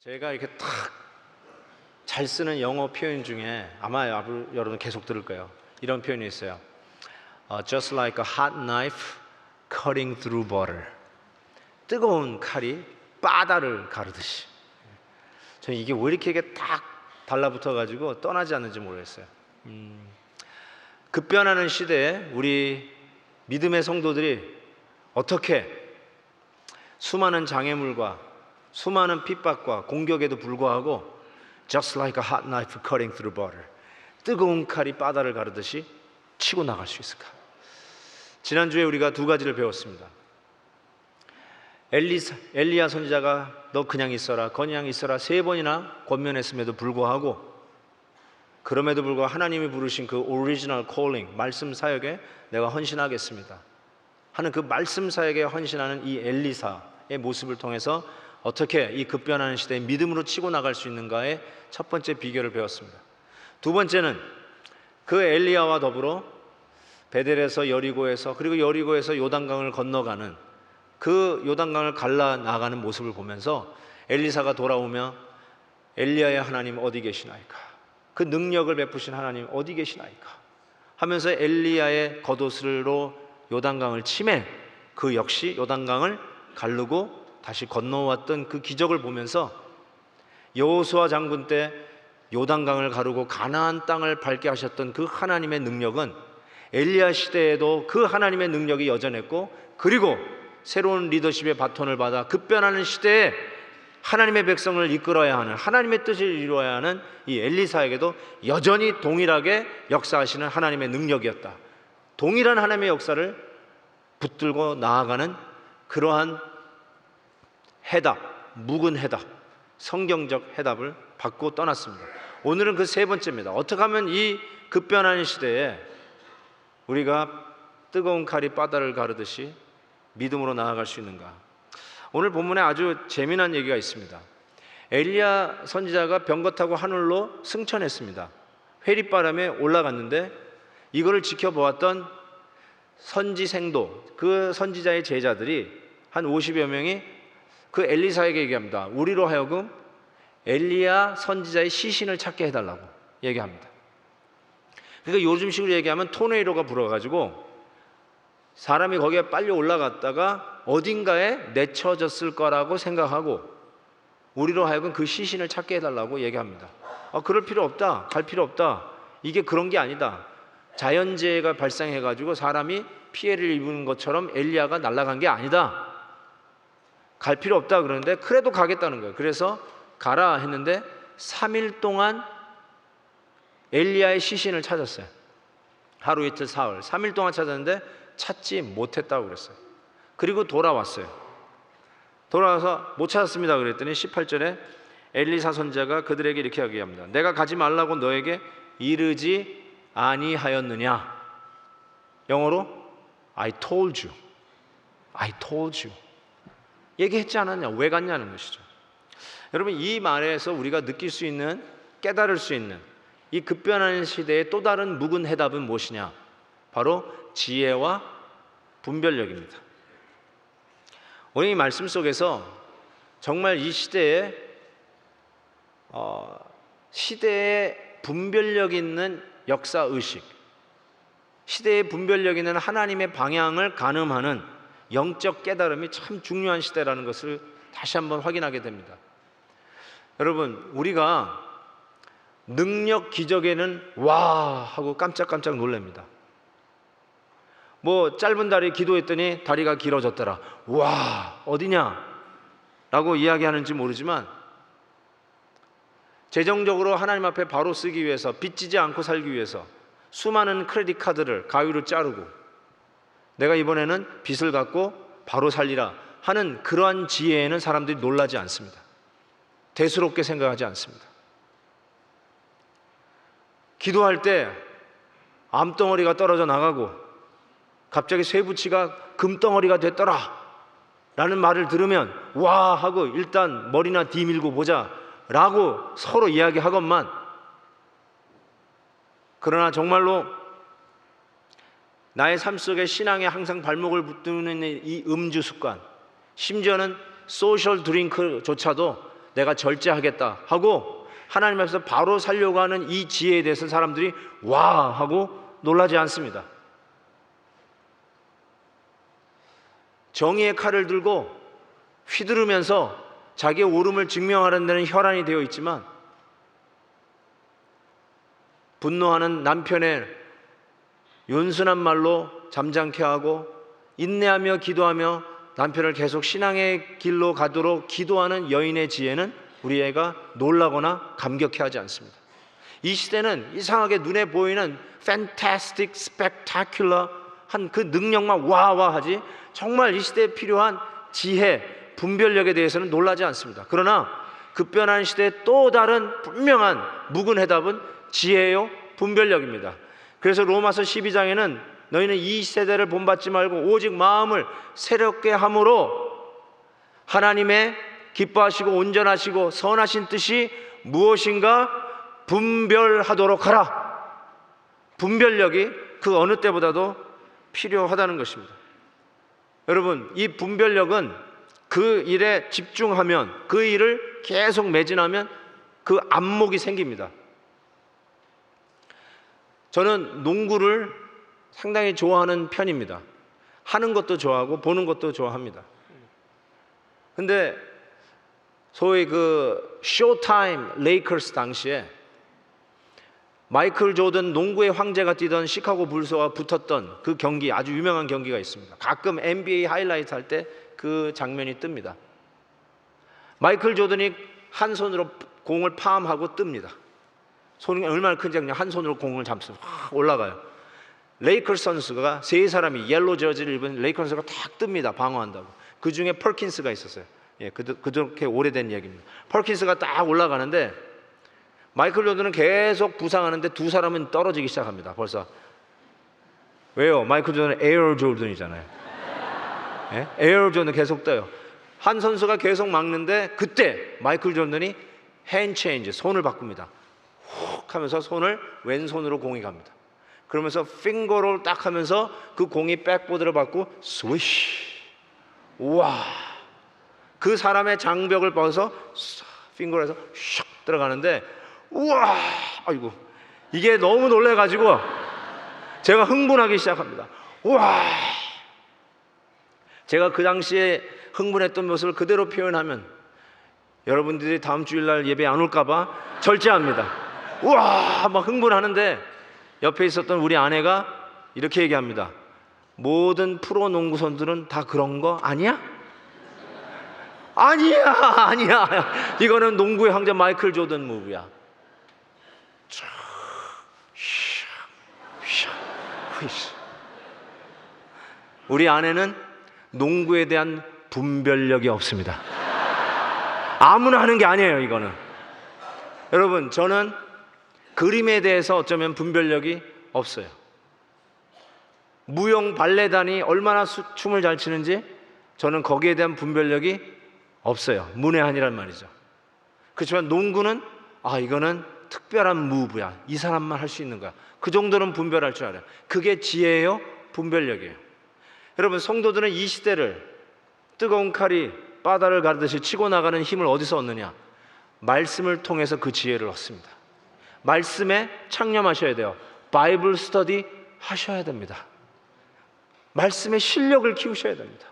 제가 이렇게 탁 잘 쓰는 영어 표현 중에 아마 여러분 계속 들을 거예요. 이런 표현이 있어요. Just like a hot knife cutting through butter. 뜨거운 칼이 바다를 가르듯이. 저는 이게 왜 이렇게 딱 달라붙어 가지고 떠나지 않는지 모르겠어요. 급변하는 시대에 우리 믿음의 성도들이 어떻게 수많은 장애물과 수많은 핍박과 공격에도 불구하고 Just like a hot knife cutting through butter, 뜨거운 칼이 바다를 가르듯이 치고 나갈 수 있을까? 지난주에 우리가 두 가지를 배웠습니다. 엘리야 선지자가 너 그냥 있어라, 그냥 있어라 세 번이나 권면했음에도 불구하고, 그럼에도 불구하고 하나님이 부르신 그 original calling, 말씀 사역에 내가 헌신하겠습니다 하는 그 말씀 사역에 헌신하는 이 엘리사의 모습을 통해서 어떻게 이 급변하는 시대에 믿음으로 치고 나갈 수 있는가의 첫 번째 비결을 배웠습니다. 두 번째는 그 엘리야와 더불어 베델에서 여리고에서, 그리고 여리고에서 요단강을 건너가는 그 요단강을 갈라 나가는 모습을 보면서 엘리사가 돌아오며 엘리야의 하나님 어디 계시나이까, 그 능력을 베푸신 하나님 어디 계시나이까 하면서 엘리야의 겉옷으로 요단강을 치매 그 역시 요단강을 가르고 다시 건너왔던 그 기적을 보면서 여호수아 장군 때 요단강을 가르고 가나안 땅을 밟게 하셨던 그 하나님의 능력은 엘리야 시대에도 그 하나님의 능력이 여전했고, 그리고 새로운 리더십의 바톤을 받아 급변하는 시대에 하나님의 백성을 이끌어야 하는, 하나님의 뜻을 이루어야 하는 이 엘리사에게도 여전히 동일하게 역사하시는 하나님의 능력이었다. 동일한 하나님의 역사를 붙들고 나아가는 그러한 해답, 묵은 해답, 성경적 해답을 받고 떠났습니다. 오늘은 그 세 번째입니다. 어떻게 하면 이 급변하는 시대에 우리가 뜨거운 칼이 바다를 가르듯이 믿음으로 나아갈 수 있는가? 오늘 본문에 아주 재미난 얘기가 있습니다. 엘리야 선지자가 병거 타고 하늘로 승천했습니다. 회리바람에 올라갔는데 이거를 지켜보았던 선지생도, 그 선지자의 제자들이 한 50여 명이 그 엘리사에게 얘기합니다. 우리로 하여금 엘리야 선지자의 시신을 찾게 해달라고 얘기합니다. 그러니까 요즘식으로 얘기하면 토네이도가 불어가지고 사람이 거기에 빨리 올라갔다가 어딘가에 내쳐졌을 거라고 생각하고 우리로 하여금 그 시신을 찾게 해달라고 얘기합니다. 그럴 필요 없다, 갈 필요 없다, 이게 그런 게 아니다, 자연재해가 발생해가지고 사람이 피해를 입은 것처럼 엘리야가 날아간 게 아니다, 갈 필요 없다. 그러는데 그래도 가겠다는 거예요. 그래서 가라 했는데 3일 동안 엘리야의 시신을 찾았어요. 하루 이틀 사흘 3일 동안 찾았는데 찾지 못했다고 그랬어요. 그리고 돌아왔어요. 돌아와서 못 찾았습니다 그랬더니 18절에 엘리사 선지자가 그들에게 이렇게 얘기합니다. 내가 가지 말라고 너에게 이르지 아니하였느냐? 영어로 I told you, I told you, 얘기했지 않았냐? 왜 갔냐는 것이죠. 여러분, 이 말에서 우리가 느낄 수 있는, 깨달을 수 있는 이 급변하는 시대의 또 다른 묵은 해답은 무엇이냐? 바로 지혜와 분별력입니다. 오늘 이 말씀 속에서 정말 이 시대에 분별력 있는 역사의식, 시대의 분별력 있는 하나님의 방향을 가늠하는 영적 깨달음이 참 중요한 시대라는 것을 다시 한번 확인하게 됩니다. 여러분, 우리가 능력 기적에는 와 하고 깜짝깜짝 놀랍니다. 뭐 짧은 다리 기도했더니 다리가 길어졌더라, 와 어디냐 라고 이야기하는지 모르지만, 재정적으로 하나님 앞에 바로 쓰기 위해서, 빚지지 않고 살기 위해서 수많은 크레딧 카드를 가위로 자르고 내가 이번에는 빚을 갚고 바로 살리라 하는 그러한 지혜에는 사람들이 놀라지 않습니다. 대수롭게 생각하지 않습니다. 기도할 때 암덩어리가 떨어져 나가고 갑자기 쇠붙이가 금덩어리가 됐더라 라는 말을 들으면 와 하고 일단 머리나 뒤밀고 보자 라고 서로 이야기하건만, 그러나 정말로 나의 삶 속에 신앙에 항상 발목을 붙드는 이 음주 습관, 심지어는 소셜 드링크조차도 내가 절제하겠다 하고 하나님 앞에서 바로 살려고 하는 이 지혜에 대해서 사람들이 와 하고 놀라지 않습니다. 정의의 칼을 들고 휘두르면서 자기의 옳음을 증명하는 데는 혈안이 되어 있지만 분노하는 남편의 온순한 말로 잠잠케 하고 인내하며 기도하며 남편을 계속 신앙의 길로 가도록 기도하는 여인의 지혜는 우리 애가 놀라거나 감격해 하지 않습니다. 이 시대는 이상하게 눈에 보이는 fantastic, spectacular 한 그 능력만 와와하지 정말 이 시대에 필요한 지혜, 분별력에 대해서는 놀라지 않습니다. 그러나 급변한 시대의 또 다른 분명한 묵은 해답은 지혜요 분별력입니다. 그래서 로마서 12장에는 너희는 이 세대를 본받지 말고 오직 마음을 새롭게 함으로 하나님의 기뻐하시고 온전하시고 선하신 뜻이 무엇인가 분별하도록 하라. 분별력이 그 어느 때보다도 필요하다는 것입니다. 여러분, 이 분별력은 그 일에 집중하면, 그 일을 계속 매진하면 그 안목이 생깁니다. 저는 농구를 상당히 좋아하는 편입니다. 하는 것도 좋아하고 보는 것도 좋아합니다. 근데 소위 그 쇼타임 레이커스 당시에 마이클 조던 농구의 황제가 뛰던 시카고 불스와 붙었던 그 경기, 아주 유명한 경기가 있습니다. 가끔 NBA 하이라이트 할 때 그 장면이 뜹니다. 마이클 조던이 한 손으로 공을 팜하고 뜹니다. 손이 얼마나 큰지 그냥 한 손으로 공을 잡서 올라가요. 레이커스 선수가 세 사람이 옐로 저지를 입은 레이커스 선수가 탁 뜹니다. 방어한다고. 그 중에 펄킨스가 있었어요. 예, 그렇게 오래된 얘기입니다. 펄킨스가 딱 올라가는데 마이클 조던은 계속 부상하는데 두 사람은 떨어지기 시작합니다. 벌써. 왜요? 마이클 조던은 에어 조던이잖아요. 예? 에어 조던 계속 떠요. 한 선수가 계속 막는데 그때 마이클 조던이 핸드 체인지, 손을 바꿉니다. 훅 하면서 손을 왼손으로 공이 갑니다. 그러면서 핑거롤 딱 하면서 그 공이 백보드를 받고 스위쉬. 우와. 그 사람의 장벽을 벗어서 핑거에서 슉 들어가는데 우와. 아이고. 이게 너무 놀래가지고 제가 흥분하기 시작합니다. 우와. 제가 그 당시에 흥분했던 모습을 그대로 표현하면 여러분들이 다음 주일날 예배 안 올까봐 절제합니다. 우와 막 흥분하는데 옆에 있었던 우리 아내가 이렇게 얘기합니다. 모든 프로 농구 선수들은 다 그런 거 아니야? 아니야. 이거는 농구의 황제 마이클 조던 무브야. 우리 아내는 농구에 대한 분별력이 없습니다. 아무나 하는 게 아니에요. 이거는 여러분, 저는 그림에 대해서 어쩌면 분별력이 없어요. 무용 발레단이 얼마나 춤을 잘 추는지 저는 거기에 대한 분별력이 없어요. 문외한이란 말이죠. 그렇지만 농구는 이거는 특별한 무브야. 이 사람만 할 수 있는 거야. 그 정도는 분별할 줄 알아요. 그게 지혜예요, 분별력이에요. 여러분, 성도들은 이 시대를 뜨거운 칼이 바다를 가르듯이 치고 나가는 힘을 어디서 얻느냐? 말씀을 통해서 그 지혜를 얻습니다. 말씀에 창념하셔야 돼요. 바이블 스터디 하셔야 됩니다. 말씀의 실력을 키우셔야 됩니다.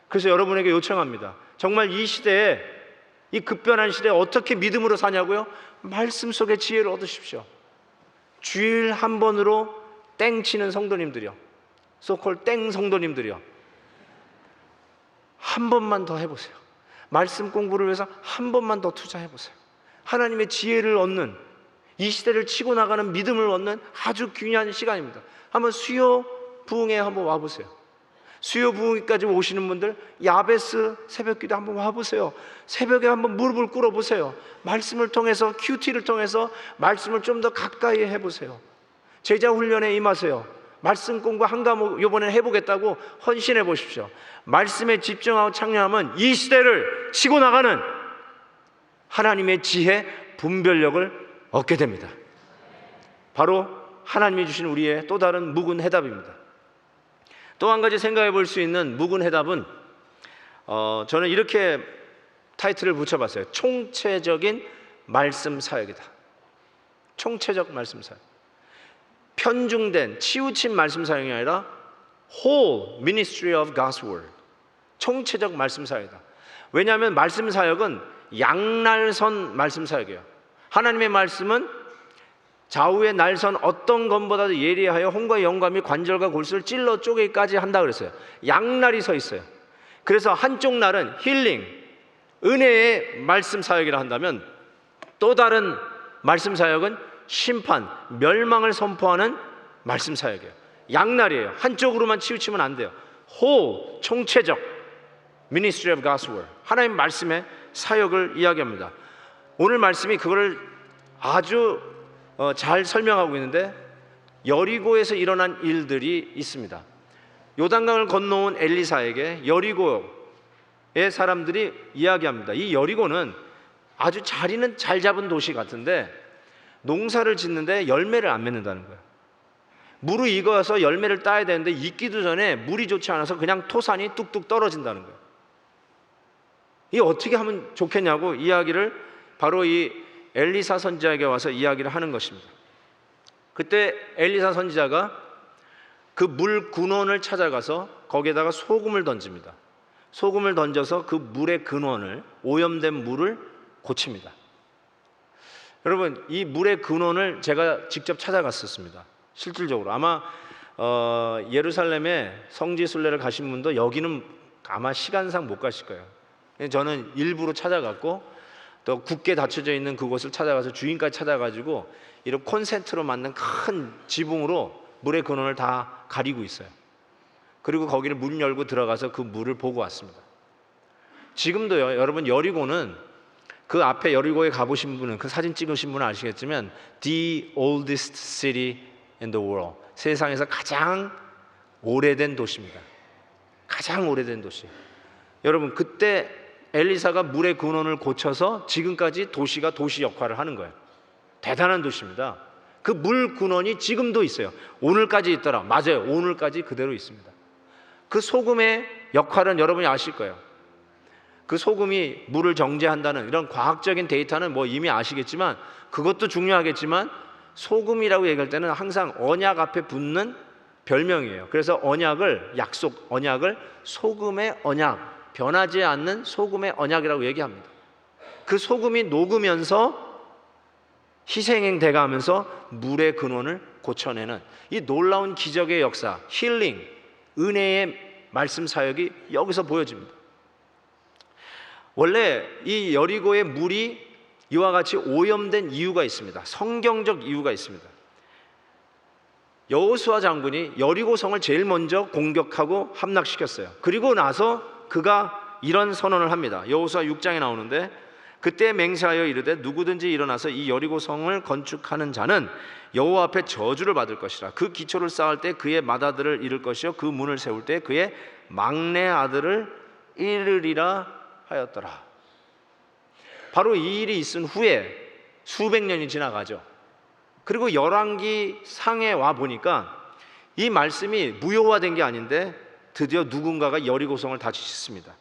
그래서 여러분에게 요청합니다. 정말 이 시대에, 이 급변한 시대에 어떻게 믿음으로 사냐고요? 말씀 속에 지혜를 얻으십시오. 주일 한 번으로 땡 치는 성도님들이요, 소콜 땡 성도님들이요, 한 번만 더 해보세요. 말씀 공부를 위해서 한 번만 더 투자해보세요. 하나님의 지혜를 얻는, 이 시대를 치고 나가는 믿음을 얻는 아주 귀한 시간입니다. 한번 수요 부흥회 한번 와보세요. 수요 부흥회까지 오시는 분들 야베스 새벽기도 한번 와보세요. 새벽에 한번 무릎을 꿇어보세요. 말씀을 통해서, 큐티를 통해서 말씀을 좀 더 가까이 해보세요. 제자 훈련에 임하세요. 말씀 공부 한 과목 이번에 해보겠다고 헌신해 보십시오. 말씀에 집중하고 창념하면 이 시대를 치고 나가는 하나님의 지혜, 분별력을 얻게 됩니다. 바로 하나님이 주신 우리의 또 다른 묵은 해답입니다. 또 한 가지 생각해 볼 수 있는 묵은 해답은 저는 이렇게 타이틀을 붙여봤어요. 총체적인 말씀 사역이다. 총체적 말씀 사역. 편중된 치우친 말씀 사역이 아니라 whole ministry of God's word. 총체적 말씀 사역이다. 왜냐하면 말씀 사역은 양날선 말씀 사역이에요. 하나님의 말씀은 좌우의 날선 어떤 것보다도 예리하여 혼과 영감이 관절과 골수를 찔러 쪼개기까지 한다 그랬어요. 양날이 서 있어요. 그래서 한쪽 날은 힐링, 은혜의 말씀 사역이라 한다면 또 다른 말씀 사역은 심판, 멸망을 선포하는 말씀 사역이에요. 양날이에요. 한쪽으로만 치우치면 안 돼요. whole, 총체적 ministry of God's word. 하나님 말씀의 사역을 이야기합니다. 오늘 말씀이 그거를 아주 잘 설명하고 있는데 여리고에서 일어난 일들이 있습니다. 요단강을 건너온 엘리사에게 여리고의 사람들이 이야기합니다. 이 여리고는 아주 자리는 잘 잡은 도시 같은데 농사를 짓는데 열매를 안 맺는다는 거예요. 물이 익어서 열매를 따야 되는데 익기도 전에 물이 좋지 않아서 그냥 토산이 뚝뚝 떨어진다는 거예요. 이 어떻게 하면 좋겠냐고 이야기를 바로 이 엘리사 선지자에게 와서 이야기를 하는 것입니다. 그때 엘리사 선지자가 그 물 근원을 찾아가서 거기에다가 소금을 던집니다. 소금을 던져서 그 물의 근원을, 오염된 물을 고칩니다. 여러분, 이 물의 근원을 제가 직접 찾아갔었습니다. 실질적으로 아마 예루살렘에 성지순례를 가신 분도 여기는 아마 시간상 못 가실 거예요. 저는 일부러 찾아갔고 또 굳게 닫혀져 있는 그곳을 찾아가서 주인까지 찾아가지고 이런 콘센트로 만든 큰 지붕으로 물의 근원을 다 가리고 있어요. 그리고 거기를 문 열고 들어가서 그 물을 보고 왔습니다. 지금도요, 여러분, 여리고는 그 앞에 여리고에 가보신 분은, 그 사진 찍으신 분은 아시겠지만 The oldest city in the world, 세상에서 가장 오래된 도시입니다. 가장 오래된 도시. 여러분, 그때 엘리사가 물의 근원을 고쳐서 지금까지 도시가 도시 역할을 하는 거예요. 대단한 도시입니다. 그 물 근원이 지금도 있어요. 오늘까지 있더라. 맞아요. 오늘까지 그대로 있습니다. 그 소금의 역할은 여러분이 아실 거예요. 그 소금이 물을 정제한다는 이런 과학적인 데이터는 뭐 이미 아시겠지만 그것도 중요하겠지만 소금이라고 얘기할 때는 항상 언약 앞에 붙는 별명이에요. 그래서 언약을, 약속, 언약을 소금의 언약, 변하지 않는 소금의 언약이라고 얘기합니다. 그 소금이 녹으면서 희생행 돼가면서 물의 근원을 고쳐내는 이 놀라운 기적의 역사, 힐링, 은혜의 말씀 사역이 여기서 보여집니다. 원래 이 여리고의 물이 이와 같이 오염된 이유가 있습니다. 성경적 이유가 있습니다. 여호수아 장군이 여리고성을 제일 먼저 공격하고 함락시켰어요. 그리고 나서 그가 이런 선언을 합니다. 여호수아 6장에 나오는데 그때 맹세하여 이르되 누구든지 일어나서 이 여리고성을 건축하는 자는 여호와 앞에 저주를 받을 것이라. 그 기초를 쌓을 때 그의 맏아들을 잃을 것이요 그 문을 세울 때 그의 막내 아들을 잃으리라 하였더라. 바로 이 일이 있은 후에 수백 년이 지나가죠. 그리고 열왕기 상에 와 보니까 이 말씀이 무효화된 게 아닌데 드디어 누군가가 여리고성을 다시 짓습니다.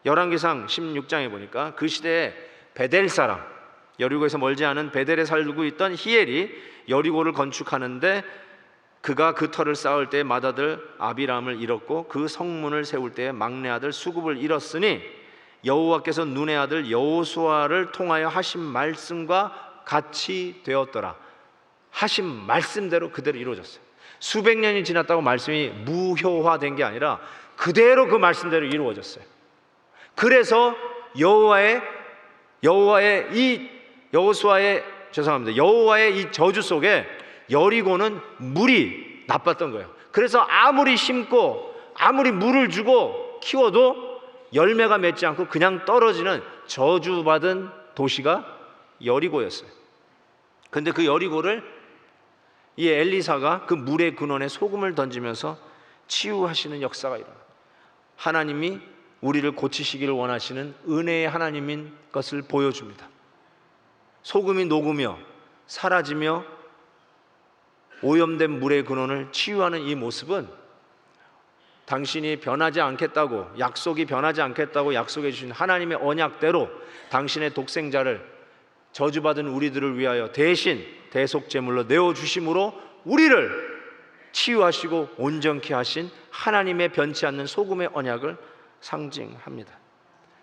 열왕기상 16장에 보니까 그 시대에 베델 사람, 여리고에서 멀지 않은 베델에 살고 있던 히엘이 여리고를 건축하는데 그가 그 터를 쌓을 때에 맏아들 아비람을 잃었고 그 성문을 세울 때에 막내 아들 수굽을 잃었으니 여호와께서 눈의 아들 여호수아를 통하여 하신 말씀과 같이 되었더라. 하신 말씀대로 그대로 이루어졌어요. 수백 년이 지났다고 말씀이 무효화된 게 아니라 그대로 그 말씀대로 이루어졌어요. 그래서 여호와의 이 저주 속에 여리고는 물이 나빴던 거예요. 그래서 아무리 심고 아무리 물을 주고 키워도 열매가 맺지 않고 그냥 떨어지는 저주받은 도시가 여리고였어요. 근데 그 여리고를 이 엘리사가 그 물의 근원에 소금을 던지면서 치유하시는 역사가 일어납니다. 하나님이 우리를 고치시기를 원하시는 은혜의 하나님인 것을 보여줍니다. 소금이 녹으며 사라지며 오염된 물의 근원을 치유하는 이 모습은 당신이 변하지 않겠다고, 약속이 변하지 않겠다고 약속해 주신 하나님의 언약대로 당신의 독생자를 저주받은 우리들을 위하여 대신 대속제물로 내어주심으로 우리를 치유하시고 온전케 하신 하나님의 변치 않는 소금의 언약을 상징합니다.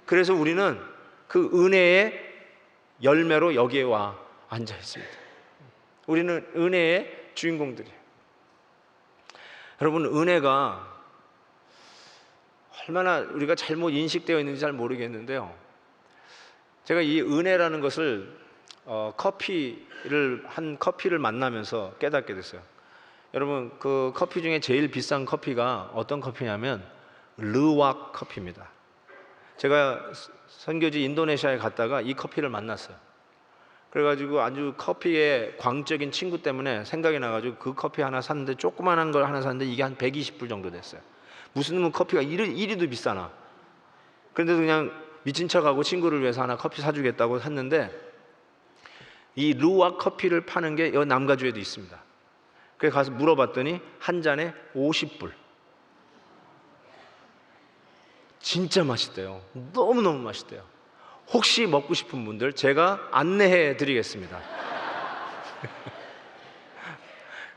그래서 우리는 그 은혜의 열매로 여기에 와 앉아 있습니다. 우리는 은혜의 주인공들이에요. 여러분, 은혜가 얼마나 우리가 잘못 인식되어 있는지 잘 모르겠는데요, 제가 이 은혜라는 것을 커피를 만나면서 깨닫게 됐어요. 여러분, 그 커피 중에 제일 비싼 커피가 어떤 커피냐면 르왁 커피입니다. 제가 선교지 인도네시아에 갔다가 이 커피를 만났어요. 그래가지고 아주 커피에 광적인 친구 때문에 생각이 나가지고 그 커피 하나 샀는데, 조그만한 걸 하나 샀는데 이게 한 120불 정도 됐어요. 무슨 놈은 커피가 이리도 비싸나. 그런데도 그냥 미친 척하고 친구를 위해서 하나 커피 사주겠다고 샀는데, 이 르왁 커피를 파는 게 여기 남가주에도 있습니다. 그래서 가서 물어봤더니 한 잔에 50불. 진짜 맛있대요. 너무너무 맛있대요. 혹시 먹고 싶은 분들 제가 안내해 드리겠습니다.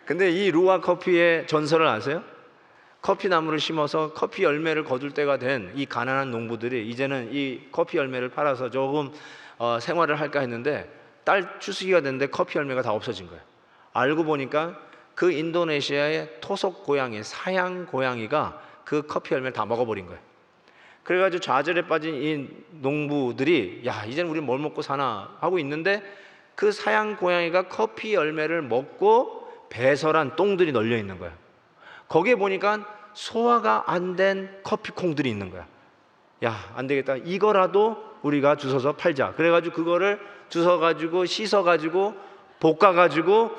근데 이 르왁 커피의 전설을 아세요? 커피 나무를 심어서 커피 열매를 거둘 때가 된 이 가난한 농부들이 이제는 이 커피 열매를 팔아서 조금 생활을 할까 했는데, 딸 추수기가 됐는데 커피 열매가 다 없어진 거예요. 알고 보니까 그 인도네시아의 토속 고양이, 사양 고양이가 그 커피 열매를 다 먹어버린 거예요. 그래가지고 좌절에 빠진 이 농부들이, 야, 이제는 우리 뭘 먹고 사나 하고 있는데, 그 사양 고양이가 커피 열매를 먹고 배설한 똥들이 널려 있는 거예요. 거기에 보니까 소화가 안 된 커피콩들이 있는 거야. 야, 안 되겠다, 이거라도 우리가 주워서 팔자. 그래가지고 그거를 주워가지고 씻어가지고 볶아가지고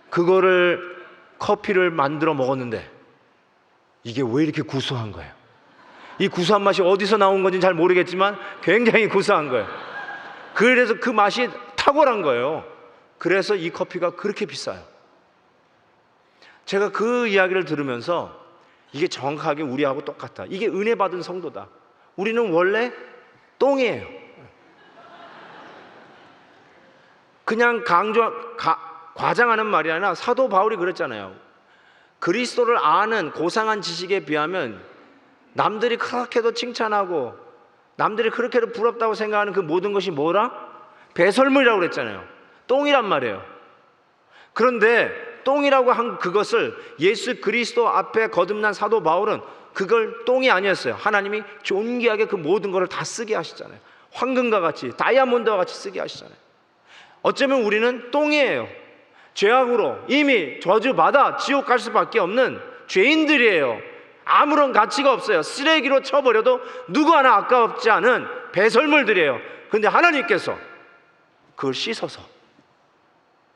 그거를 커피를 만들어 먹었는데, 이게 왜 이렇게 구수한 거예요? 이 구수한 맛이 어디서 나온 건지 잘 모르겠지만 굉장히 구수한 거예요. 그래서 그 맛이 탁월한 거예요. 그래서 이 커피가 그렇게 비싸요. 제가 그 이야기를 들으면서 이게 정확하게 우리하고 똑같다. 이게 은혜 받은 성도다. 우리는 원래 똥이에요. 그냥 과장하는 말이 아니라 사도 바울이 그랬잖아요. 그리스도를 아는 고상한 지식에 비하면 남들이 그렇게도 칭찬하고 남들이 그렇게도 부럽다고 생각하는 그 모든 것이 뭐라? 배설물이라고 그랬잖아요. 똥이란 말이에요. 그런데 똥이라고 한 그것을 예수 그리스도 앞에 거듭난 사도 바울은 그걸 똥이 아니었어요. 하나님이 존귀하게 그 모든 것을 다 쓰게 하시잖아요. 황금과 같이, 다이아몬드와 같이 쓰게 하시잖아요. 어쩌면 우리는 똥이에요. 죄악으로 이미 저주받아 지옥 갈 수밖에 없는 죄인들이에요. 아무런 가치가 없어요. 쓰레기로 쳐버려도 누구 하나 아까웠지 않은 배설물들이에요. 그런데 하나님께서 그걸 씻어서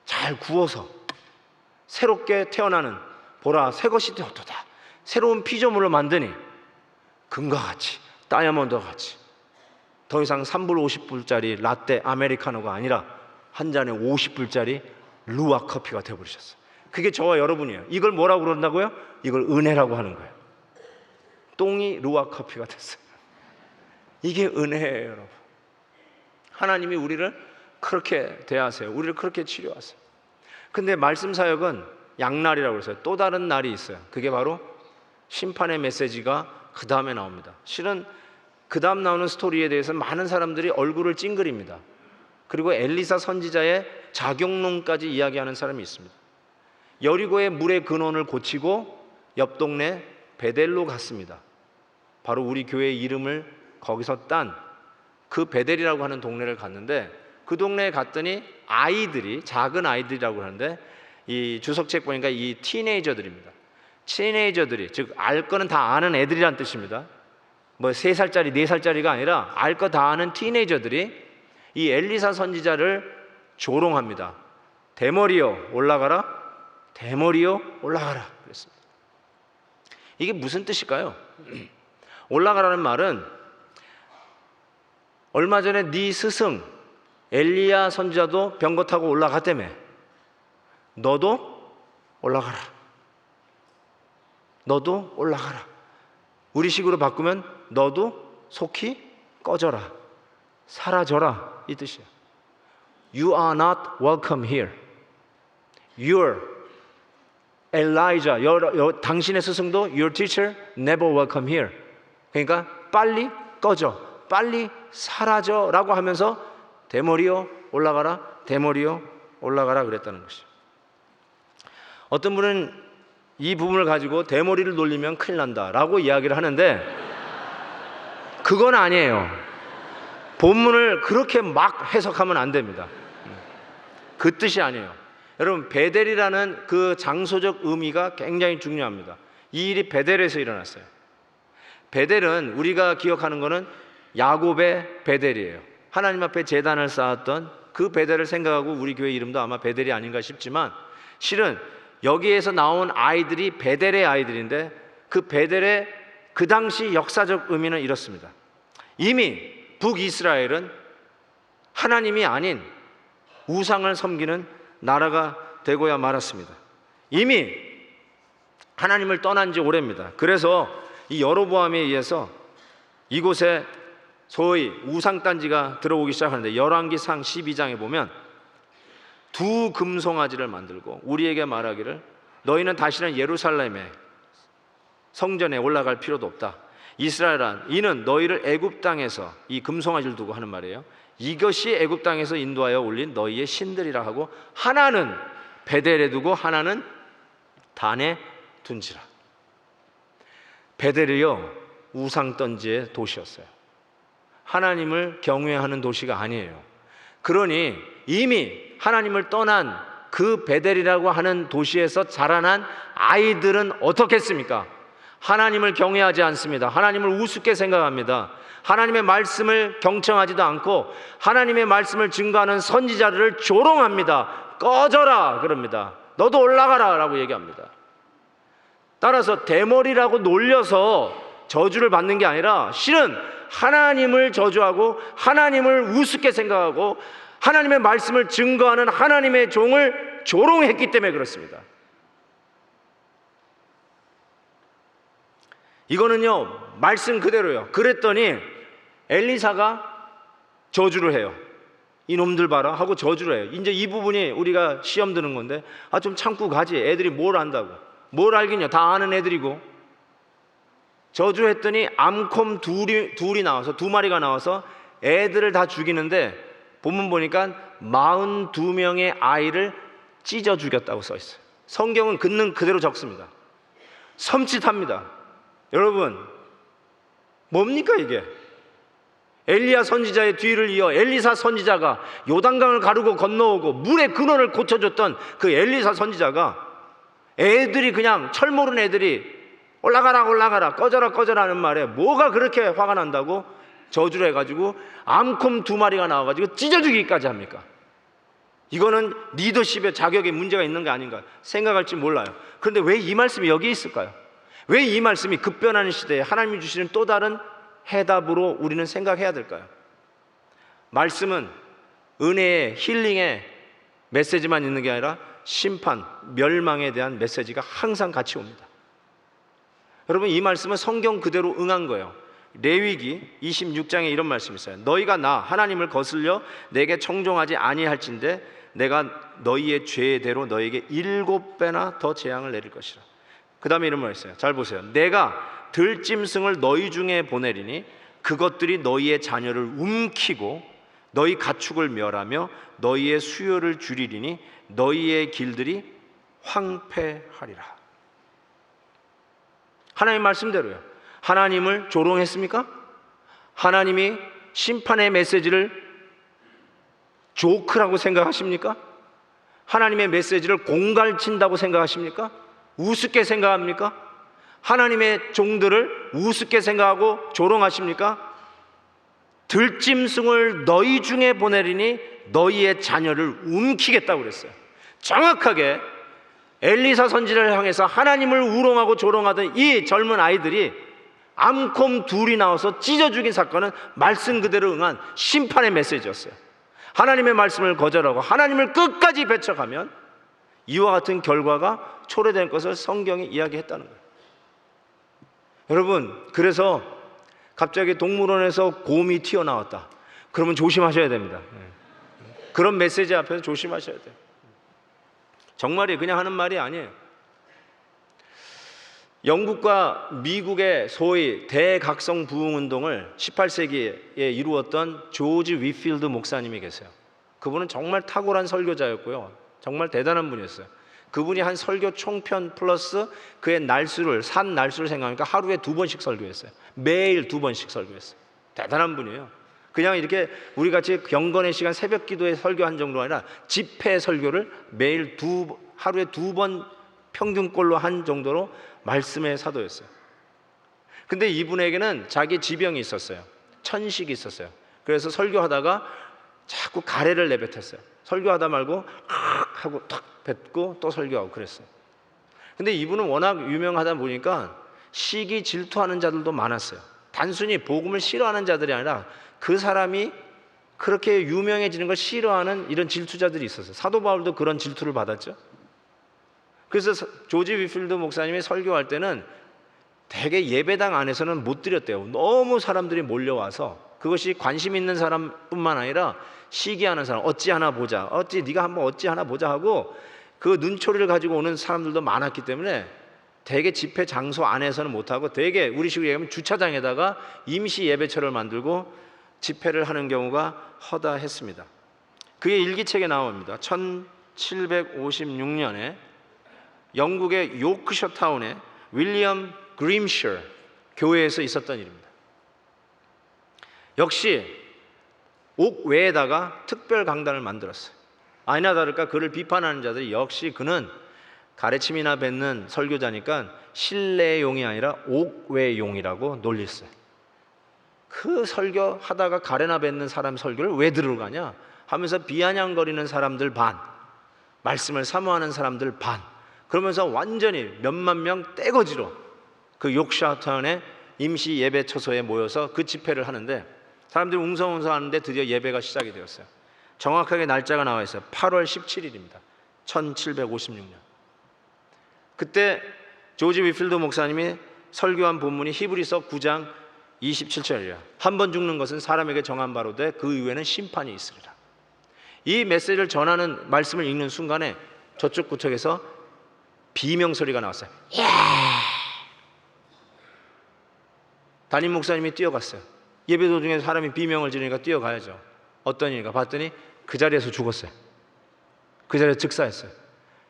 잘 구워서 새롭게 태어나는, 보라 새것이 되었도다, 새로운 피조물을 만드니 금과 같이, 다이아몬드와 같이, 더 이상 3불 50불짜리 라떼 아메리카노가 아니라 한 잔에 50불짜리 르왁 커피가 되어버리셨어요. 그게 저와 여러분이에요. 이걸 뭐라고 그런다고요? 이걸 은혜라고 하는 거예요. 똥이 르왁 커피가 됐어요. 이게 은혜예요, 여러분. 하나님이 우리를 그렇게 대하세요. 우리를 그렇게 치료하세요. 근데 말씀 사역은 양날이라고 그랬어요. 또 다른 날이 있어요. 그게 바로 심판의 메시지가 그 다음에 나옵니다. 실은 그 다음 나오는 스토리에 대해서 많은 사람들이 얼굴을 찡그립니다. 그리고 엘리사 선지자의 작용론까지 이야기하는 사람이 있습니다. 여리고의 물의 근원을 고치고 옆 동네 베델로 갔습니다. 바로 우리 교회의 이름을 거기서 딴 그 베델이라고 하는 동네를 갔는데, 그 동네에 갔더니 아이들이, 작은 아이들이라고 하는데, 이 주석책 보니까 이 티네이저들입니다. 티네이저들이, 즉 알 거는 다 아는 애들이란 뜻입니다. 뭐 3살짜리 4살짜리가 아니라 알 거 다 아는 티네이저들이 이 엘리사 선지자를 조롱합니다. 대머리여 올라가라, 대머리여 올라가라 그랬습니다. 이게 무슨 뜻일까요? 올라가라는 말은 얼마 전에 네 스승 엘리야 선지자도 병거 타고 올라갔다며, 너도 올라가라, 너도 올라가라. 우리식으로 바꾸면 너도 속히 꺼져라, 사라져라, 이 뜻이에요. You are not welcome here. Your Elijah, 당신의 스승도 your teacher never welcome here. 그러니까 빨리 꺼져, 빨리 사라져라고 하면서 대머리여 올라가라, 대머리여 올라가라 그랬다는 것이죠. 어떤 분은 이 부분을 가지고 대머리를 놀리면 큰일 난다라고 이야기를 하는데 그건 아니에요. 본문을 그렇게 막 해석하면 안 됩니다. 그 뜻이 아니에요. 여러분, 베델이라는 그 장소적 의미가 굉장히 중요합니다. 이 일이 베델에서 일어났어요. 베델은 우리가 기억하는 것은 야곱의 베델이에요. 하나님 앞에 제단을 쌓았던 그 베델을 생각하고 우리 교회 이름도 아마 베델이 아닌가 싶지만, 실은 여기에서 나온 아이들이 베델의 아이들인데 그 베델의 그 당시 역사적 의미는 이렇습니다. 이미 북이스라엘은 하나님이 아닌 우상을 섬기는 나라가 되고야 말았습니다. 이미 하나님을 떠난 지 오래입니다. 그래서 이 여로보암에 의해서 이곳에 소위 우상단지가 들어오기 시작하는데, 열왕기상 12장에 보면 두 금송아지를 만들고 우리에게 말하기를 너희는 다시는 예루살렘에 성전에 올라갈 필요도 없다. 이스라엘아, 이는 너희를 애굽 땅에서, 이 금송아지를 두고 하는 말이에요, 이것이 애굽 땅에서 인도하여 올린 너희의 신들이라 하고 하나는 베델에 두고 하나는 단에 둔지라. 베델이요, 우상던지의 도시였어요. 하나님을 경외하는 도시가 아니에요. 그러니 이미 하나님을 떠난 그 베델이라고 하는 도시에서 자라난 아이들은 어떻겠습니까? 하나님을 경외하지 않습니다. 하나님을 우습게 생각합니다. 하나님의 말씀을 경청하지도 않고 하나님의 말씀을 증거하는 선지자들을 조롱합니다. 꺼져라 그럽니다. 너도 올라가라 라고 얘기합니다. 따라서 대머리라고 놀려서 저주를 받는 게 아니라 실은 하나님을 저주하고 하나님을 우습게 생각하고 하나님의 말씀을 증거하는 하나님의 종을 조롱했기 때문에 그렇습니다. 이거는요, 말씀 그대로요. 그랬더니 엘리사가 저주를 해요. 이놈들 봐라 하고 저주를 해요. 이제 이 부분이 우리가 시험 드는 건데, 좀 참고 가지. 애들이 뭘 안다고. 뭘 알겠냐. 다 아는 애들이고. 저주했더니 암콤 둘이 나와서, 두 마리가 나와서 애들을 다 죽이는데, 본문 보니까 42명의 아이를 찢어 죽였다고 써 있어요. 성경은 긋는 그대로 적습니다. 섬찟합니다. 여러분, 뭡니까 이게? 엘리야 선지자의 뒤를 이어 엘리사 선지자가 요단강을 가르고 건너오고 물의 근원을 고쳐줬던 그 엘리사 선지자가 애들이, 그냥 철 모르는 애들이 올라가라 올라가라 꺼져라 꺼져라 하는 말에 뭐가 그렇게 화가 난다고 저주를 해가지고 암콤 2마리가 나와가지고 찢어 죽이기까지 합니까? 이거는 리더십의 자격에 문제가 있는 게 아닌가 생각할지 몰라요. 그런데 왜 이 말씀이 여기에 있을까요? 왜 이 말씀이 급변하는 시대에 하나님이 주시는 또 다른 해답으로 우리는 생각해야 될까요? 말씀은 은혜의, 힐링의 메시지만 있는 게 아니라 심판, 멸망에 대한 메시지가 항상 같이 옵니다. 여러분, 이 말씀은 성경 그대로 응한 거예요. 레위기 26장에 이런 말씀이 있어요. 너희가 나 하나님을 거슬려 내게 청종하지 아니할진대 내가 너희의 죄대로 너희에게 7배나 더 재앙을 내릴 것이라. 그 다음에 이런 말 있어요. 잘 보세요. 내가 들짐승을 너희 중에 보내리니 그것들이 너희의 자녀를 움키고 너희 가축을 멸하며 너희의 수요를 줄이리니 너희의 길들이 황폐하리라. 하나님 말씀대로요. 하나님을 조롱했습니까? 하나님이 심판의 메시지를 조크라고 생각하십니까? 하나님의 메시지를 공갈친다고 생각하십니까? 우습게 생각합니까? 하나님의 종들을 우습게 생각하고 조롱하십니까? 들짐승을 너희 중에 보내리니 너희의 자녀를 움키겠다고 그랬어요. 정확하게 엘리사 선지자를 향해서 하나님을 우롱하고 조롱하던 이 젊은 아이들이 암콤 2이 나와서 찢어 죽인 사건은 말씀 그대로 응한 심판의 메시지였어요. 하나님의 말씀을 거절하고 하나님을 끝까지 배척하면 이와 같은 결과가 초래될 것을 성경이 이야기했다는 거예요. 여러분, 그래서 갑자기 동물원에서 곰이 튀어나왔다. 그러면 조심하셔야 됩니다. 그런 메시지 앞에서 조심하셔야 돼요. 정말이 그냥 하는 말이 아니에요. 영국과 미국의 소위 대각성 부흥 운동을 18세기에 이루었던 조지 위필드 목사님이 계세요. 그분은 정말 탁월한 설교자였고요. 정말 대단한 분이었어요. 그분이 한 설교 총편 플러스 그의 날수를, 산 날수를 생각하니까 하루에 2번씩 설교했어요. 매일 2번씩 설교했어요. 대단한 분이에요. 그냥 이렇게 우리 같이 경건의 시간 새벽 기도에 설교한 정도가 아니라 집회 설교를 매일 하루에 2번 평균꼴로 한 정도로 말씀의 사도였어요. 근데 이분에게는 자기 지병이 있었어요. 천식이 있었어요. 그래서 설교하다가 자꾸 가래를 내뱉었어요. 설교하다 말고 하고 탁 뱉고 또 설교하고 그랬어요. 근데 이분은 워낙 유명하다 보니까 시기 질투하는 자들도 많았어요. 단순히 복음을 싫어하는 자들이 아니라 그 사람이 그렇게 유명해지는 걸 싫어하는 이런 질투자들이 있었어요. 사도 바울도 그런 질투를 받았죠. 그래서 조지 위필드 목사님이 설교할 때는 대개 예배당 안에서는 못 드렸대요. 너무 사람들이 몰려와서. 그것이 관심 있는 사람뿐만 아니라 시기하는 사람, 어찌 하나 보자, 네가 한번 어찌 하나 보자 하고 그 눈초리를 가지고 오는 사람들도 많았기 때문에 대개 집회 장소 안에서는 못하고 대개 우리식으로 얘기하면 주차장에다가 임시 예배처를 만들고 집회를 하는 경우가 허다했습니다. 그의 일기책에 나옵니다. 1756년에 영국의 요크셔 타운에 윌리엄 그림셔 교회에서 있었던 일입니다. 역시 옥 외에다가 특별 강단을 만들었어요. 아니나 다를까 그를 비판하는 자들이 역시 그는 가르침이나 뱉는 설교자니까 실내용이 아니라 옥외용이라고 놀렸어요. 그 설교하다가 가래나 뱉는 사람 설교를 왜 들으러 가냐 하면서 비아냥거리는 사람들 반, 말씀을 사모하는 사람들 반, 그러면서 완전히 몇만 명 떼거지로 그 요크셔타운의 임시 예배 처소에 모여서 그 집회를 하는데 사람들이 웅성웅성 하는데 드디어 예배가 시작이 되었어요. 정확하게 날짜가 나와 있어요. 8월 17일입니다. 1756년. 그때 조지 위필드 목사님이 설교한 본문이 히브리서 9장 27절이에요. 한 번 죽는 것은 사람에게 정한 바로 돼 그 이후에는 심판이 있으리라. 이 메시지를 전하는 말씀을 읽는 순간에 저쪽 구석에서 비명소리가 나왔어요. 담임 목사님이 뛰어갔어요. 예배 도중에 사람이 비명을 지르니까 뛰어가야죠. 어떤 일인가 봤더니 그 자리에서 죽었어요. 그 자리에서 즉사했어요.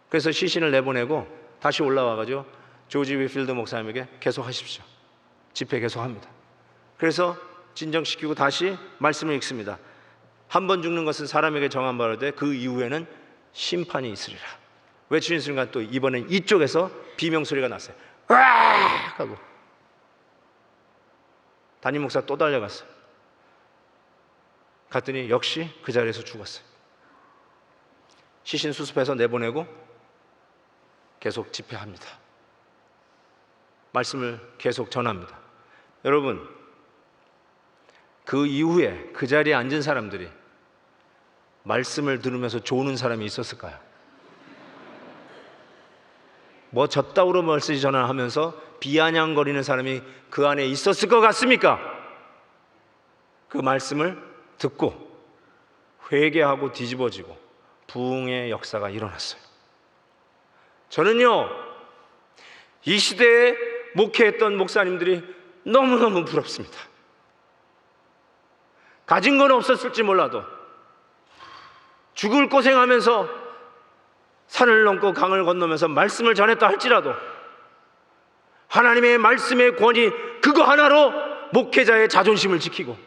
그래서 시신을 내보내고 다시 올라와가지고 조지 위필드 목사님에게 계속하십시오. 집회 계속합니다. 그래서 진정시키고 다시 말씀을 읽습니다. 한 번 죽는 것은 사람에게 정한 바로 돼 그 이후에는 심판이 있으리라. 외치는 순간 또 이번엔 이쪽에서 비명소리가 났어요. 으악! 하고 담임 목사 또 달려갔어요. 갔더니 역시 그 자리에서 죽었어요. 시신 수습해서 내보내고 계속 집회합니다. 말씀을 계속 전합니다. 여러분, 그 이후에 그 자리에 앉은 사람들이 말씀을 들으면서 조는 사람이 있었을까요? 뭐 젖다우로 메시지 전하면서 비아냥거리는 사람이 그 안에 있었을 것 같습니까? 그 말씀을 듣고 회개하고 뒤집어지고 부흥의 역사가 일어났어요. 저는요, 이 시대에 목회했던 목사님들이 너무너무 부럽습니다. 가진 건 없었을지 몰라도 죽을 고생하면서 산을 넘고 강을 건너면서 말씀을 전했다 할지라도 하나님의 말씀의 권위 그거 하나로 목회자의 자존심을 지키고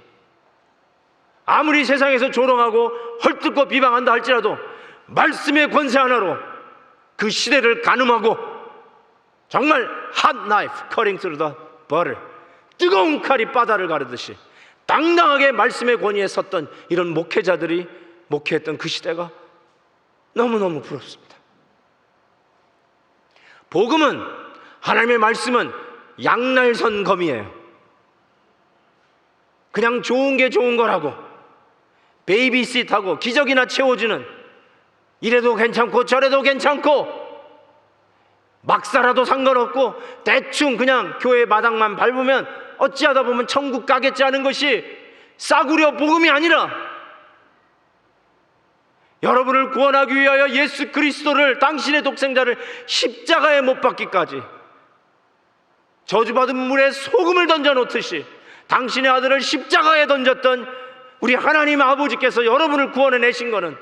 아무리 세상에서 조롱하고 헐뜯고 비방한다 할지라도 말씀의 권세 하나로 그 시대를 가늠하고 정말 hot knife cutting through the butter, 뜨거운 칼이 바다를 가르듯이 당당하게 말씀의 권위에 섰던 이런 목회자들이 목회했던 그 시대가 너무너무 부럽습니다. 복음은, 하나님의 말씀은 양날선 검이에요. 그냥 좋은 게 좋은 거라고 베이비시트하고 기적이나 채워주는, 이래도 괜찮고 저래도 괜찮고 막 살아도 상관없고 대충 그냥 교회 마당만 밟으면 어찌하다 보면 천국 가겠지 하는 것이 싸구려 복음이 아니라, 여러분을 구원하기 위하여 예수 그리스도를, 당신의 독생자를 십자가에 못 박기까지 저주받은 물에 소금을 던져놓듯이 당신의 아들을 십자가에 던졌던 우리 하나님 아버지께서 여러분을 구원해내신 것은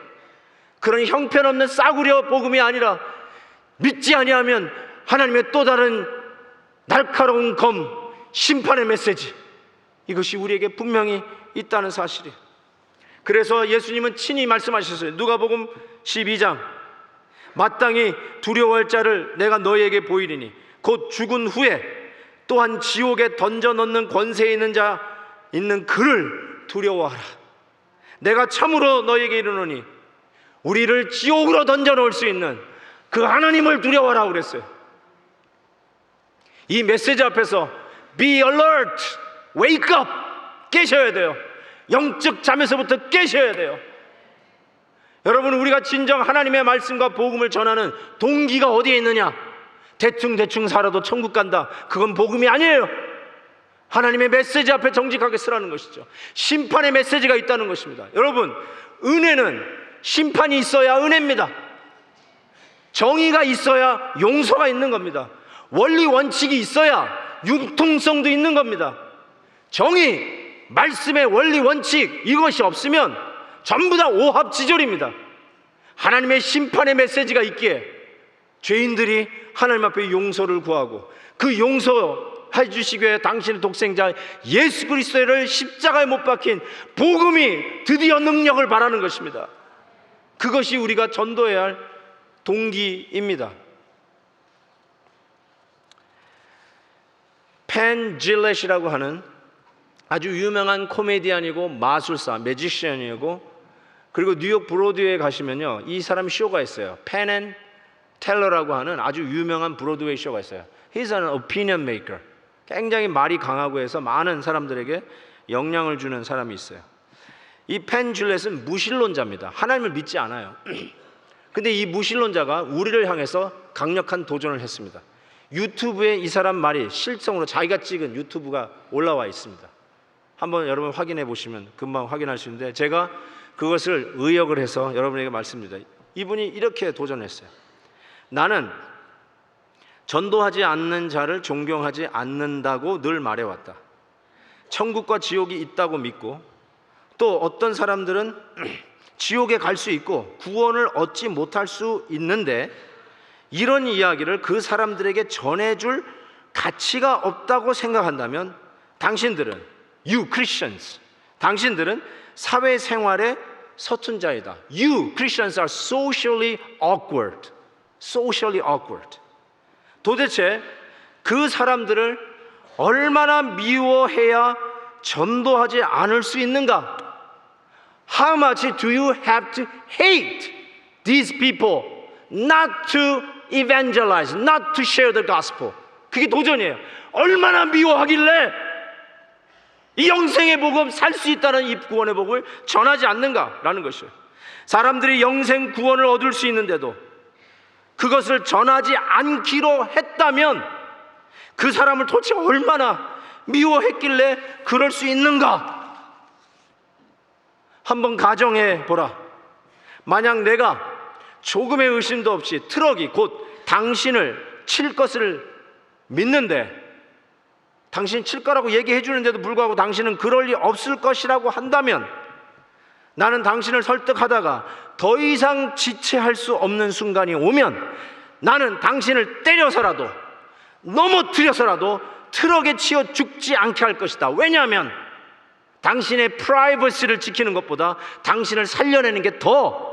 그런 형편없는 싸구려 복음이 아니라, 믿지 아니하면 하나님의 또 다른 날카로운 검, 심판의 메시지, 이것이 우리에게 분명히 있다는 사실이에요. 그래서 예수님은 친히 말씀하셨어요. 누가복음 12장, 마땅히 두려워할 자를 내가 너희에게 보이리니 곧 죽은 후에 또한 지옥에 던져넣는 권세에 있는 자 있는 그를 두려워하라. 내가 참으로 너희에게 이르노니 우리를 지옥으로 던져놓을 수 있는 그 하나님을 두려워하라고 그랬어요. 이 메시지 앞에서 Be alert, wake up, 깨셔야 돼요. 영적 잠에서부터 깨셔야 돼요. 여러분, 우리가 진정 하나님의 말씀과 복음을 전하는 동기가 어디에 있느냐? 대충 살아도 천국 간다, 그건 복음이 아니에요. 하나님의 메시지 앞에 정직하게 서라는 것이죠. 심판의 메시지가 있다는 것입니다. 여러분, 은혜는 심판이 있어야 은혜입니다. 정의가 있어야 용서가 있는 겁니다. 원리 원칙이 있어야 융통성도 있는 겁니다. 정의, 말씀의 원리 원칙, 이것이 없으면 전부 다 오합지졸입니다. 하나님의 심판의 메시지가 있기에 죄인들이 하나님 앞에 용서를 구하고, 그 용서해 주시기 위해 당신의 독생자 예수 그리스도를 십자가에 못 박힌 복음이 드디어 능력을 발하는 것입니다. 그것이 우리가 전도해야 할 동기입니다. 펜 질렛이라고 하는 아주 유명한 코미디언이고 마술사, 매지션이고, 그리고 뉴욕 브로드웨이에 가시면요, 이 사람 쇼가 있어요. 펜 앤 텔러라고 하는 아주 유명한 브로드웨이 쇼가 있어요. He's an opinion maker. 굉장히 말이 강하고 해서 많은 사람들에게 영향을 주는 사람이 있어요. 이 펜 줄렛은 무신론자입니다. 하나님을 믿지 않아요. 근데 이 무신론자가 우리를 향해서 강력한 도전을 했습니다. 유튜브에 이 사람 말이 실성으로 자기가 찍은 유튜브가 올라와 있습니다. 한번 여러분 확인해 보시면 금방 확인할 수 있는데, 제가 그것을 의역을 해서 여러분에게 말씀드립니다. 이분이 이렇게 도전했어요. 나는 전도하지 않는 자를 존경하지 않는다고 늘 말해왔다. 천국과 지옥이 있다고 믿고, 또 어떤 사람들은 지옥에 갈 수 있고 구원을 얻지 못할 수 있는데, 이런 이야기를 그 사람들에게 전해줄 가치가 없다고 생각한다면 당신들은, You Christians, 당신들은 사회생활에 서툰 자이다. You Christians are socially awkward. Socially awkward. 도대체 그 사람들을 얼마나 미워해야 전도하지 않을 수 있는가? How much do you have to hate these people not to evangelize, not to share the gospel? 그게 도전이에요. 얼마나 미워하길래 이 영생의 복음, 살 수 있다는 이 구원의 복음을 전하지 않는가라는 것이에요. 사람들이 영생 구원을 얻을 수 있는데도 그것을 전하지 않기로 했다면 그 사람을 도대체 얼마나 미워했길래 그럴 수 있는가? 한번 가정해 보라. 만약 내가 조금의 의심도 없이 트럭이 곧 당신을 칠 것을 믿는데, 당신 칠 거라고 얘기해 주는데도 불구하고 당신은 그럴 리 없을 것이라고 한다면, 나는 당신을 설득하다가 더 이상 지체할 수 없는 순간이 오면 나는 당신을 때려서라도 넘어뜨려서라도 트럭에 치여 죽지 않게 할 것이다. 왜냐하면 당신의 프라이버시를 지키는 것보다 당신을 살려내는 게 더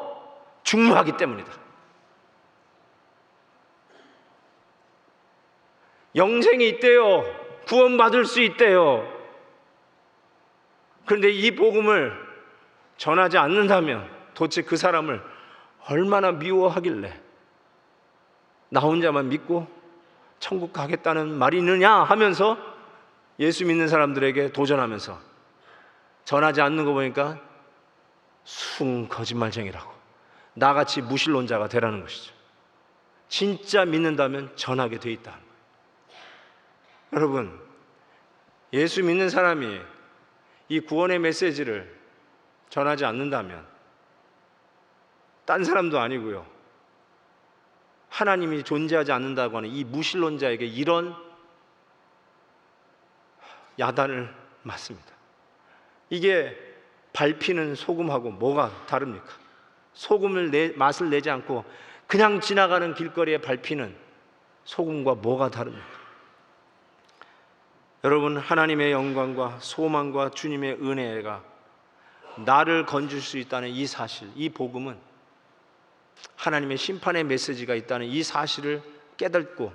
중요하기 때문이다. 영생이 있대요. 구원받을 수 있대요. 그런데 이 복음을 전하지 않는다면 도대체 그 사람을 얼마나 미워하길래 나 혼자만 믿고 천국 가겠다는 말이 있느냐 하면서 예수 믿는 사람들에게 도전하면서 전하지 않는 거 보니까 순 거짓말쟁이라고, 나같이 무신론자가 되라는 것이죠. 진짜 믿는다면 전하게 돼 있다. 여러분, 예수 믿는 사람이 이 구원의 메시지를 전하지 않는다면 딴 사람도 아니고요, 하나님이 존재하지 않는다고 하는 이 무신론자에게 이런 야단을 맞습니다. 이게 밟히는 소금하고 뭐가 다릅니까? 소금을 맛을 내지 않고 그냥 지나가는 길거리에 밟히는 소금과 뭐가 다릅니까? 여러분, 하나님의 영광과 소망과 주님의 은혜가 나를 건질 수 있다는 이 사실, 이 복음은 하나님의 심판의 메시지가 있다는 이 사실을 깨닫고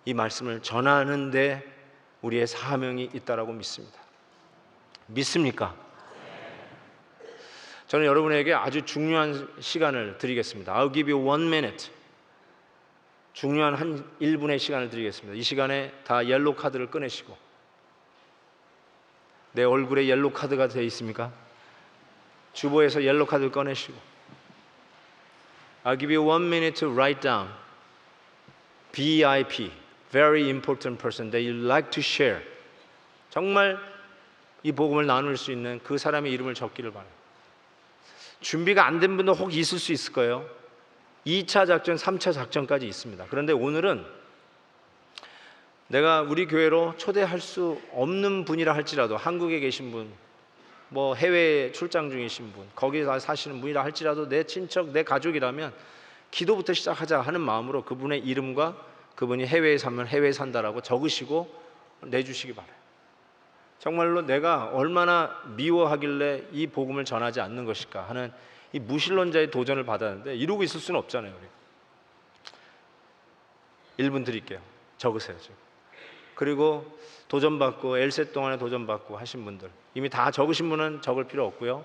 이 말씀을 전하는 데 우리의 사명이 있다라고 믿습니다. 믿습니까? 저는 여러분에게 아주 중요한 시간을 드리겠습니다. I'll give you 1 minute. 중요한 한 1분의 시간을 드리겠습니다. 이 시간에 다 옐로우 카드를 꺼내시고, 내 얼굴에 옐로우 카드가 되어 있습니까? 주보에서 옐로우 카드를 꺼내시고, I'll give you 1 minute to write down VIP, very important person that you'd like to share. 정말 이 복음을 나눌 수 있는 그 사람의 이름을 적기를 바랍니다. 준비가 안 된 분도 혹 있을 수 있을 거예요. 2차 작전, 3차 작전까지 있습니다. 그런데 오늘은 내가 우리 교회로 초대할 수 없는 분이라 할지라도, 한국에 계신 분, 뭐 해외에 출장 중이신 분, 거기서 사시는 분이라 할지라도 내 친척, 내 가족이라면 기도부터 시작하자 하는 마음으로 그분의 이름과 그분이 해외에 살면 해외에 산다라고 적으시고 내주시기 바라요. 정말로 내가 얼마나 미워하길래 이 복음을 전하지 않는 것일까 하는 이 무신론자의 도전을 받았는데 이러고 있을 수는 없잖아요. 우리 1분 드릴게요. 적으세요 지금. 그리고 도전받고 엘세 동안에 도전받고 하신 분들, 이미 다 적으신 분은 적을 필요 없고요,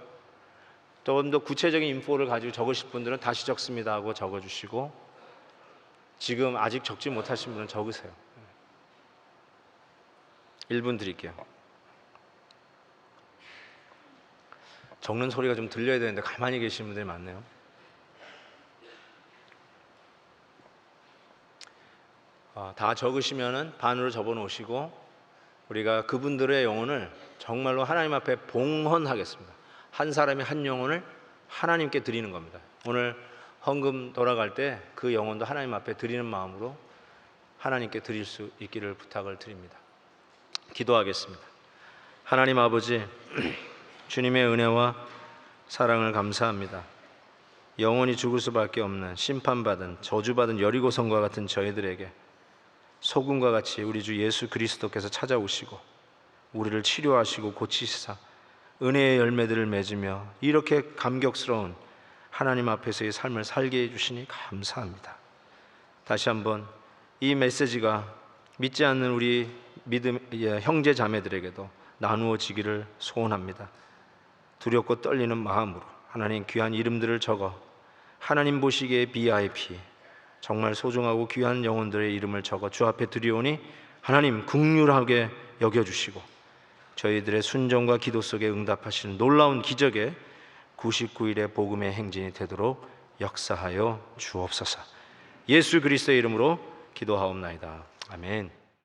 좀 더 구체적인 인포를 가지고 적으실 분들은 다시 적습니다 하고 적어주시고, 지금 아직 적지 못하신 분은 적으세요. 1분 드릴게요. 적는 소리가 좀 들려야 되는데 가만히 계시는 분들이 많네요. 다 적으시면은 반으로 접어 놓으시고 우리가 그분들의 영혼을 정말로 하나님 앞에 봉헌하겠습니다. 한 사람이 한 영혼을 하나님께 드리는 겁니다. 오늘 헌금 돌아갈 때 그 영혼도 하나님 앞에 드리는 마음으로 하나님께 드릴 수 있기를 부탁을 드립니다. 기도하겠습니다. 하나님 아버지, 주님의 은혜와 사랑을 감사합니다. 영원히 죽을 수밖에 없는 심판받은 저주받은 여리고성과 같은 저희들에게 소금과 같이 우리 주 예수 그리스도께서 찾아오시고 우리를 치료하시고 고치시사 은혜의 열매들을 맺으며 이렇게 감격스러운 하나님 앞에서의 삶을 살게 해주시니 감사합니다. 다시 한번 이 메시지가 믿지 않는 우리 형제 자매들에게도 나누어지기를 소원합니다. 두렵고 떨리는 마음으로 하나님 귀한 이름들을 적어 하나님 보시기에 VIP, 정말 소중하고 귀한 영혼들의 이름을 적어 주 앞에 드리오니 하나님 긍휼하게 여겨주시고 저희들의 순종과 기도 속에 응답하시는 놀라운 기적의 99일의 복음의 행진이 되도록 역사하여 주옵소서. 예수 그리스도의 이름으로 기도하옵나이다. 아멘.